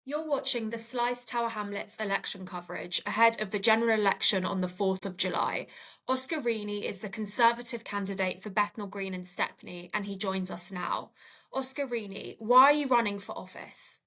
You're watching the Slice Tower Hamlets election coverage ahead of the general election on the 4th of July. Oscar Reaney is the Conservative candidate for Bethnal Green and Stepney, and he joins us now. Oscar Reaney, why are you running for office?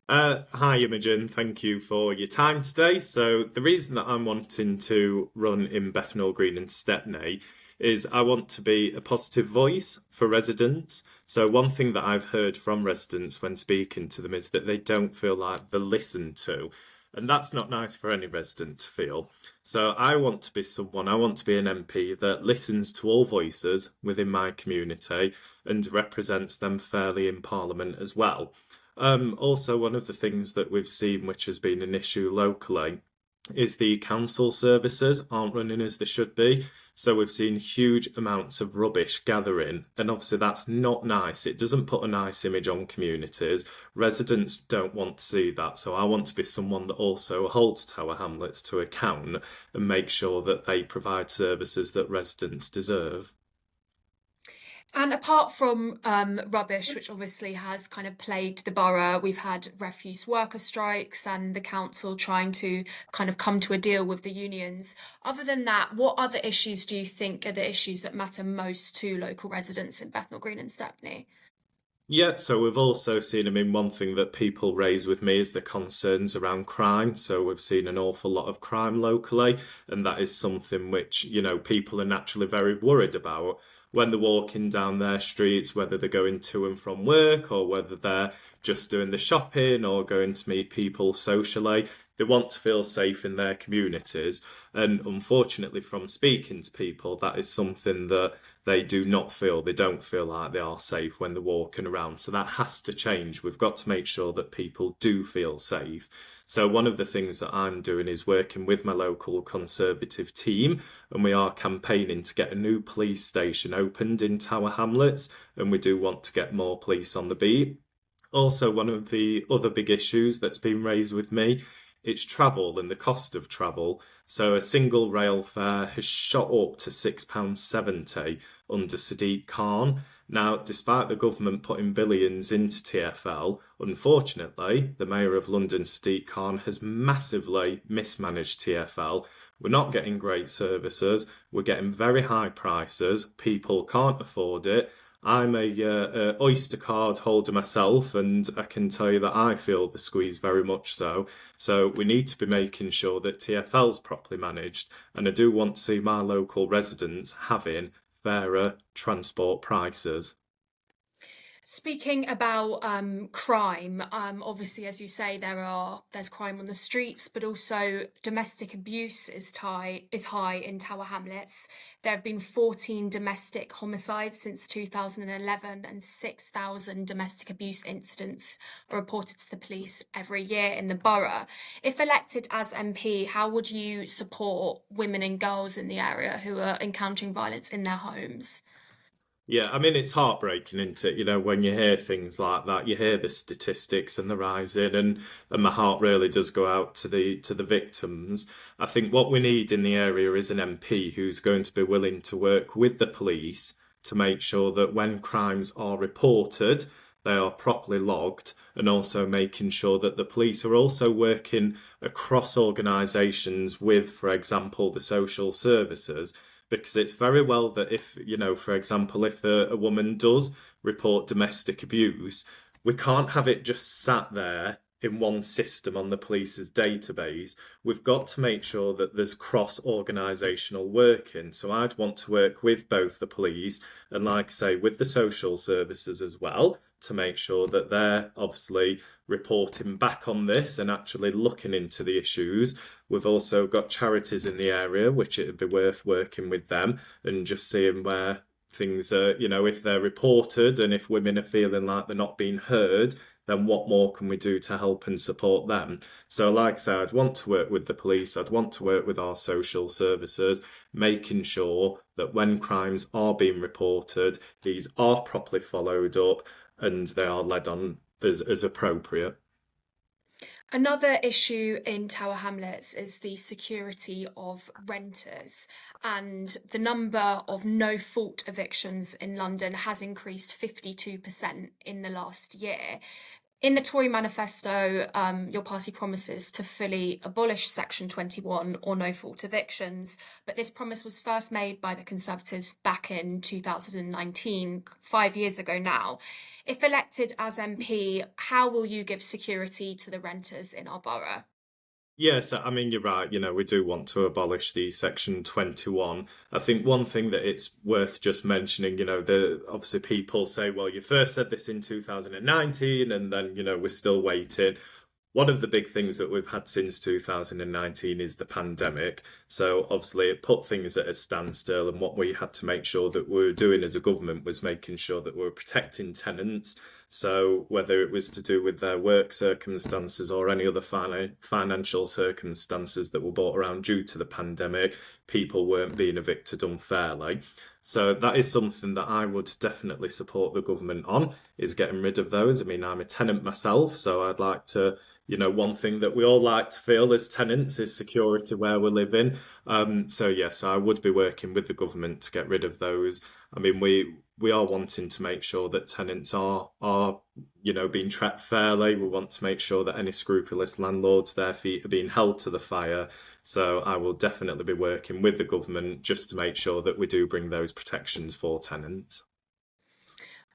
Hi, Imogen. Thank you for your time today. So, the reason that I'm wanting to run in Bethnal Green and Stepney is I want to be a positive voice for residents. So, one thing that I've heard from residents when speaking to them is that they don't feel like they're listened to. And that's not nice for any resident to feel. So, I want to be an MP that listens to all voices within my community and represents them fairly in Parliament as well. Also, one of the things that we've seen, which has been an issue locally, is the council services aren't running as they should be. So we've seen huge amounts of rubbish gathering, and obviously that's not nice. It doesn't put a nice image on communities. Residents don't want to see that. So I want to be someone that also holds Tower Hamlets to account and make sure that they provide services that residents deserve. And apart from rubbish, which obviously has kind of plagued the borough, we've had refuse worker strikes and the council trying to kind of come to a deal with the unions. Other than that, what other issues do you think are the issues that matter most to local residents in Bethnal Green and Stepney? Yeah, so we've also seen, I mean, one thing that people raise with me is the concerns around crime. So we've seen an awful lot of crime locally, and that is something which, people are naturally very worried about when they're walking down their streets, whether they're going to and from work or whether they're just doing the shopping or going to meet people socially. They want to feel safe in their communities. And unfortunately, from speaking to people, that is something that they do not feel. They don't feel like they are safe when they're walking around. So that has to change. We've got to make sure that people do feel safe. So one of the things that I'm doing is working with my local Conservative team, and we are campaigning to get a new police station opened in Tower Hamlets, and we do want to get more police on the beat. Also, one of the other big issues that's been raised with me, it's travel and the cost of travel. So a single rail fare has shot up to £6.70 under Sadiq Khan. Now, despite the government putting billions into TfL, unfortunately, the Mayor of London, Sadiq Khan, has massively mismanaged TfL. We're not getting great services, we're getting very high prices, people can't afford it. I'm a Oyster card holder myself, and I can tell you that I feel the squeeze very much so. So we need to be making sure that TfL's properly managed, and I do want to see my local residents having fairer transport prices. Speaking about crime, obviously, as you say, there's crime on the streets, but also domestic abuse is high in Tower Hamlets. There have been 14 domestic homicides since 2011, and 6,000 domestic abuse incidents are reported to the police every year in the borough. If elected as MP, how would you support women and girls in the area who are encountering violence in their homes? Yeah, I mean it's heartbreaking, isn't it? When you hear things like that, you hear the statistics and the rising, and my heart really does go out to the victims. I think what we need in the area is an MP who's going to be willing to work with the police to make sure that when crimes are reported, they are properly logged, and also making sure that the police are also working across organisations with, for example, the social services, because it's very well that if, for example, if a woman does report domestic abuse, we can't have it just sat there in one system on the police's database. We've got to make sure that there's cross organisational working. So I'd want to work with both the police and, like I say, with the social services as well, to make sure that they're obviously reporting back on this and actually looking into the issues. We've also got charities in the area, which it'd be worth working with them and just seeing where things are, if they're reported and if women are feeling like they're not being heard, then what more can we do to help and support them? So, like I said, I'd want to work with the police, I'd want to work with our social services, making sure that when crimes are being reported, these are properly followed up and they are led on as appropriate. Another issue in Tower Hamlets is the security of renters, and the number of no fault evictions in London has increased 52% in the last year. In the Tory manifesto, your party promises to fully abolish Section 21 or no fault evictions, but this promise was first made by the Conservatives back in 2019, 5 years ago now. If elected as MP, how will you give security to the renters in our borough? Yes, I mean, you're right. We do want to abolish the Section 21. I think one thing that it's worth just mentioning, obviously people say, well, you first said this in 2019 and then, we're still waiting. One of the big things that we've had since 2019 is the pandemic. So obviously it put things at a standstill, and what we had to make sure that we were doing as a government was making sure that we were protecting tenants. So whether it was to do with their work circumstances or any other financial circumstances that were brought around due to the pandemic, people weren't being evicted unfairly. So that is something that I would definitely support the government on, is getting rid of those. I mean, I'm a tenant myself, so I'd like to, one thing that we all like to feel as tenants is security where we're living. So yes, I would be working with the government to get rid of those. I mean, we are wanting to make sure that tenants are being treated fairly. We want to make sure that any scrupulous landlords, their feet are being held to the fire. So I will definitely be working with the government just to make sure that we do bring those protections for tenants.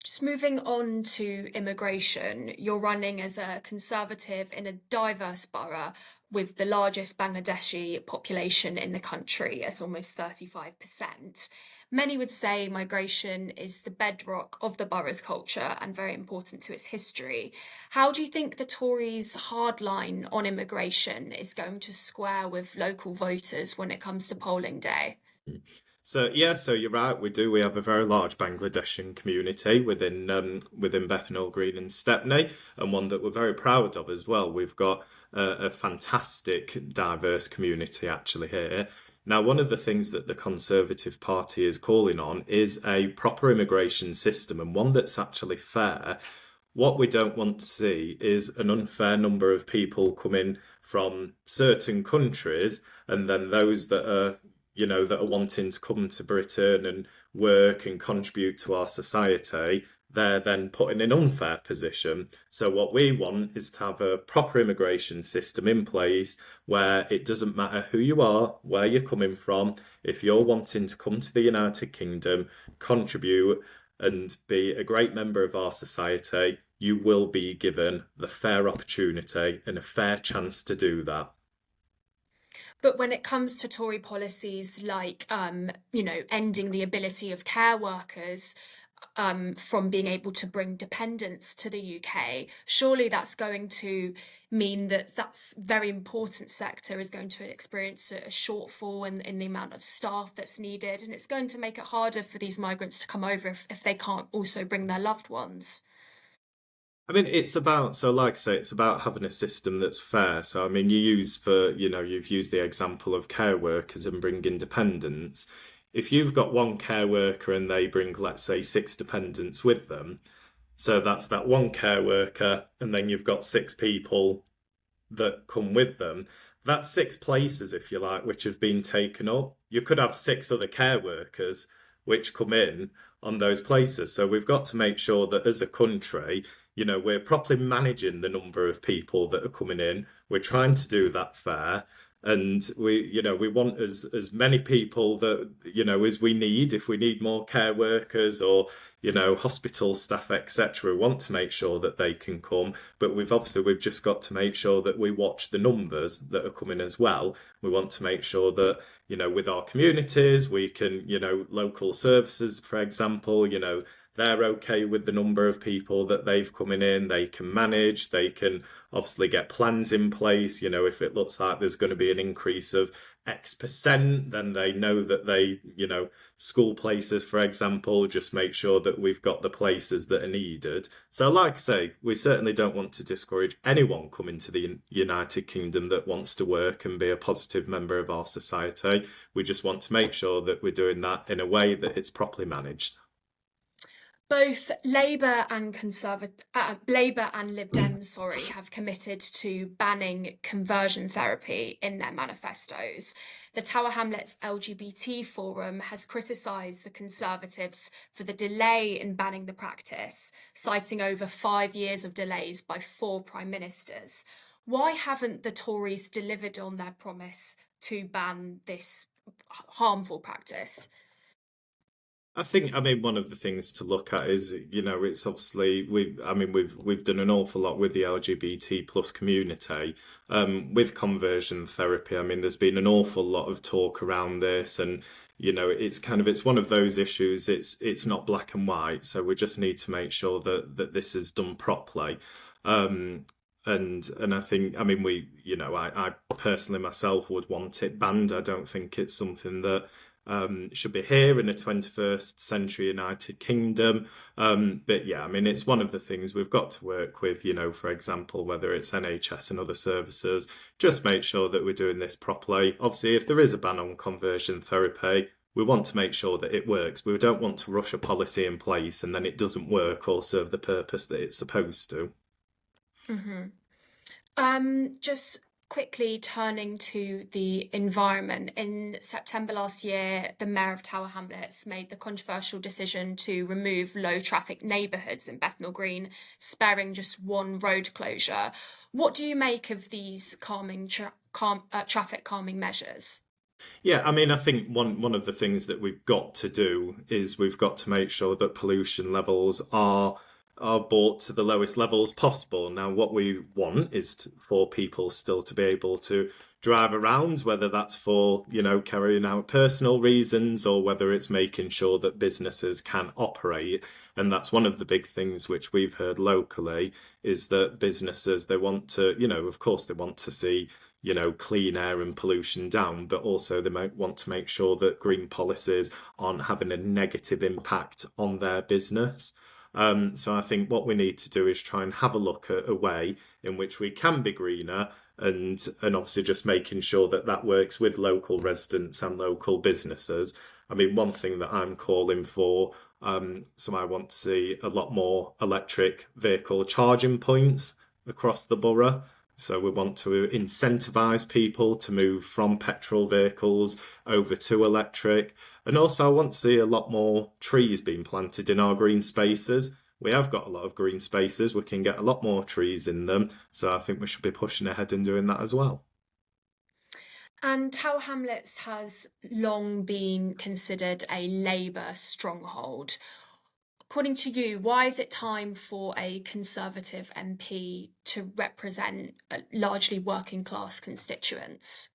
Just moving on to immigration, you're running as a Conservative in a diverse borough with the largest Bangladeshi population in the country at almost 35%. Many would say migration is the bedrock of the borough's culture and very important to its history. How do you think the Tories' hard line on immigration is going to square with local voters when it comes to polling day? So yeah, so you're right. We do. We have a very large Bangladeshi community within Bethnal Green and Stepney, and one that we're very proud of as well. We've got a fantastic, diverse community actually here. Now, one of the things that the Conservative Party is calling on is a proper immigration system, and one that's actually fair. What we don't want to see is an unfair number of people coming from certain countries, and then those that are that are wanting to come to Britain and work and contribute to our society, they're then put in an unfair position. So what we want is to have a proper immigration system in place where it doesn't matter who you are, where you're coming from. If you're wanting to come to the United Kingdom, contribute and be a great member of our society, you will be given the fair opportunity and a fair chance to do that. But when it comes to Tory policies like, ending the ability of care workers from being able to bring dependents to the UK, surely that's going to mean that that's very important sector is going to experience a shortfall in the amount of staff that's needed, and it's going to make it harder for these migrants to come over if they can't also bring their loved ones. I mean, so like I say, it's about having a system that's fair. So, I mean, you've used the example of care workers and bringing dependents. If you've got one care worker and they bring, let's say, six dependents with them, so that's that one care worker, and then you've got six people that come with them. That's six places, if you like, which have been taken up. You could have six other care workers which come in on those places. So we've got to make sure that as a country, we're properly managing the number of people that are coming in. We're trying to do that fair. And we want as many people that, as we need. If we need more care workers or, hospital staff, etc., we want to make sure that they can come. But we've just got to make sure that we watch the numbers that are coming as well. We want to make sure that, with our communities, we can, local services, for example, they're okay with the number of people that they've coming in. They can manage, they can obviously get plans in place. If it looks like there's going to be an increase of X%, then they know that school places, for example, just make sure that we've got the places that are needed. So like I say, we certainly don't want to discourage anyone coming to the United Kingdom that wants to work and be a positive member of our society. We just want to make sure that we're doing that in a way that it's properly managed. Both Labour and Lib Dems, sorry, have committed to banning conversion therapy in their manifestos. The Tower Hamlets LGBT Forum has criticised the Conservatives for the delay in banning the practice, citing over 5 years of delays by four prime ministers. Why haven't the Tories delivered on their promise to ban this harmful practice? I mean, one of the things to look at is, it's obviously we've done an awful lot with the LGBT plus community, with conversion therapy. I mean, there's been an awful lot of talk around this, and it's one of those issues. It's not black and white, so we just need to make sure that this is done properly. Um, and I think, I mean, I personally myself would want it banned. I don't think it's something that should be here in a 21st century United Kingdom. But yeah, I mean, it's one of the things we've got to work with, for example, whether it's NHS and other services, just make sure that we're doing this properly. Obviously, if there is a ban on conversion therapy, we want to make sure that it works. We don't want to rush a policy in place and then it doesn't work or serve the purpose that it's supposed to. Mhm. Just quickly turning to the environment. In September last year, the Mayor of Tower Hamlets made the controversial decision to remove low traffic neighbourhoods in Bethnal Green, sparing just one road closure. What do you make of these traffic calming measures? Yeah, I mean, I think one of the things that we've got to do is we've got to make sure that pollution levels are brought to the lowest levels possible. Now, what we want is for people still to be able to drive around, whether that's for, carrying out personal reasons or whether it's making sure that businesses can operate. And that's one of the big things which we've heard locally is that businesses, they want to, of course, they want to see clean air and pollution down, but also they might want to make sure that green policies aren't having a negative impact on their business. So I think what we need to do is try and have a look at a way in which we can be greener and obviously just making sure that that works with local residents and local businesses. I mean, one thing that I'm calling for, so I want to see a lot more electric vehicle charging points across the borough. So we want to incentivise people to move from petrol vehicles over to electric. And also I want to see a lot more trees being planted in our green spaces. We have got a lot of green spaces. We can get a lot more trees in them. So I think we should be pushing ahead and doing that as well. And Tower Hamlets has long been considered a Labour stronghold. According to you, why is it time for a Conservative MP to represent largely working class constituents?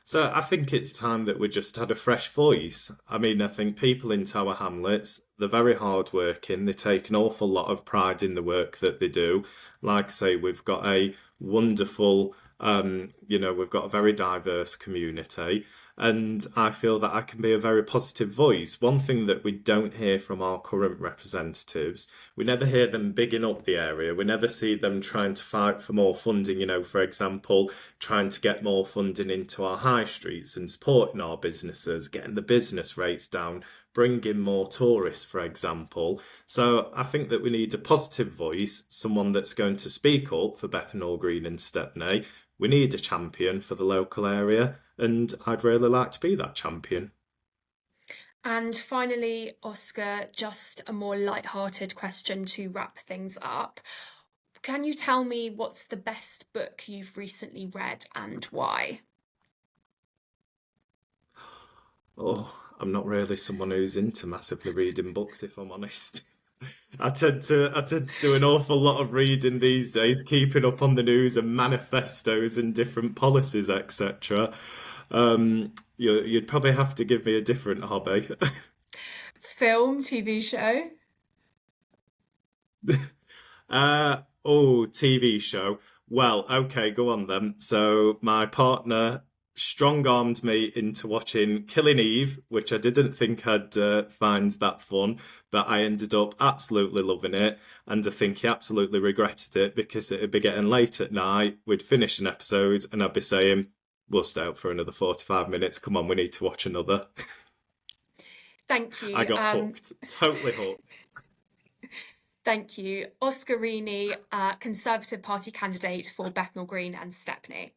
So I think it's time that we just had a fresh voice. I mean, I think people in Tower Hamlets, they're very hardworking. They take an awful lot of pride in the work that they do. Like I say, we've got a wonderful, we've got a very diverse community. And I feel that I can be a very positive voice. One thing that we don't hear from our current representatives, we never hear them bigging up the area. We never see them trying to fight for more funding, for example, trying to get more funding into our high streets and supporting our businesses, getting the business rates down, bringing more tourists, for example. So I think that we need a positive voice, someone that's going to speak up for Bethnal Green and Stepney. We need a champion for the local area, and I'd really like to be that champion. And finally, Oscar, just a more light-hearted question to wrap things up. Can you tell me what's the best book you've recently read and why? Oh, I'm not really someone who's into massively reading books, if I'm honest. I tend to do an awful lot of reading these days, keeping up on the news and manifestos and different policies, etc. You'd probably have to give me a different hobby. Film, TV show? TV show. Well, okay, go on then. So my partner strong-armed me into watching Killing Eve, which I didn't think I'd find that fun, but I ended up absolutely loving it, and I think he absolutely regretted it because it'd be getting late at night. We'd finish an episode, and I'd be saying, "We'll stay up for another 45 minutes. Come on, we need to watch another." Thank I you. got hooked, totally hooked. Thank you. Oscar Reaney, Conservative Party candidate for Bethnal Green and Stepney.